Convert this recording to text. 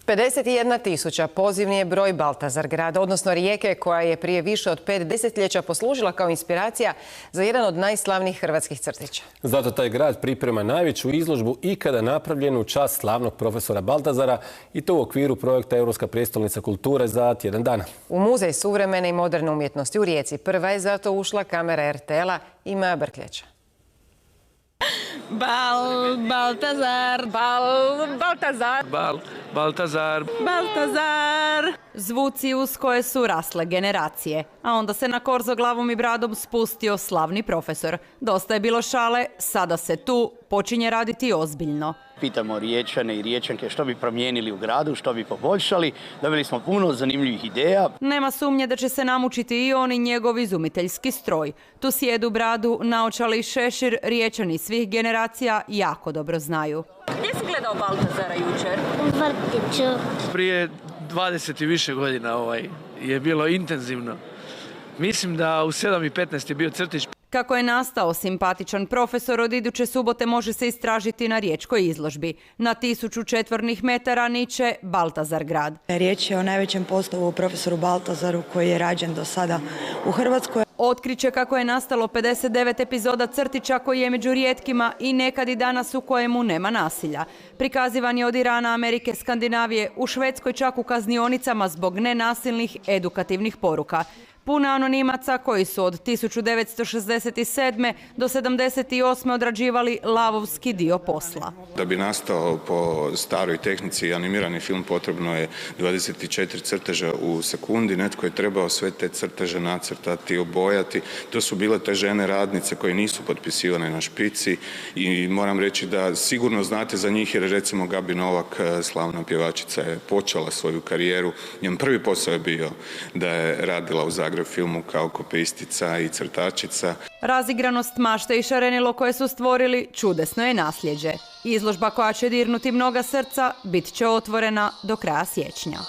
51.000 pozivni je broj Baltazar grada, odnosno rijeke koja je prije više od 5 desetljeća poslužila kao inspiracija za jedan od najslavnijih hrvatskih crtića. Zato taj grad priprema najveću izložbu ikada napravljenu u čast slavnog profesora Baltazara i to u okviru projekta Europska prijestolnica kulture za tjedan dana. U Muzej suvremene i moderne umjetnosti u Rijeci prva je zato ušla kamera RTL-a i Maja Brkljača. Baltazar. Zvuci uz koje su rasle generacije. A onda se na korzo glavom i bradom spustio slavni profesor. Dosta je bilo šale, sada se tu počinje raditi ozbiljno. Pitamo Riječane i Riječanke što bi promijenili u gradu, što bi poboljšali. Dobili smo puno zanimljivih ideja. Nema sumnje da će se namučiti i on i njegov izumiteljski stroj. Tu sjedu bradu, naočali šešir, Riječani svih generacija jako dobro znaju. Gdje si gledao Baltazara jučer? U vrtiću. Prije 20 i više godina je bilo intenzivno. Mislim da u 7:15 je bio crtić. Kako je nastao simpatičan profesor, od iduće subote može se istražiti na riječkoj izložbi. Na 1000 četvornih metara niče Baltazar grad. Riječ je o najvećem postavu profesoru Baltazaru koji je rađen do sada u Hrvatskoj. Otkriće kako je nastalo 59 epizoda crtića koji je među rijetkima i nekad i danas u kojemu nema nasilja. Prikazivan je od Irana, Amerike, Skandinavije, u Švedskoj čak u kaznionicama zbog nenasilnih edukativnih poruka. Puna anonimaca koji su od 1967. do 1978. odrađivali lavovski dio posla. Da bi nastao po staroj tehnici animirani film potrebno je 24 crteža u sekundi. Netko je trebao sve te crteže nacrtati, obojati. To su bile te žene radnice koje nisu potpisivane na špici i moram reći da sigurno znate za njih jer recimo Gabi Novak, slavna pjevačica, je počela svoju karijeru. Njen prvi posao je bio da je radila u Zagrebu filmu kao kopistica i crtačica. Razigranost, mašte i šarenilo koje su stvorili čudesno je nasljeđe. Izložba koja će dirnuti mnoga srca bit će otvorena do kraja siječnja.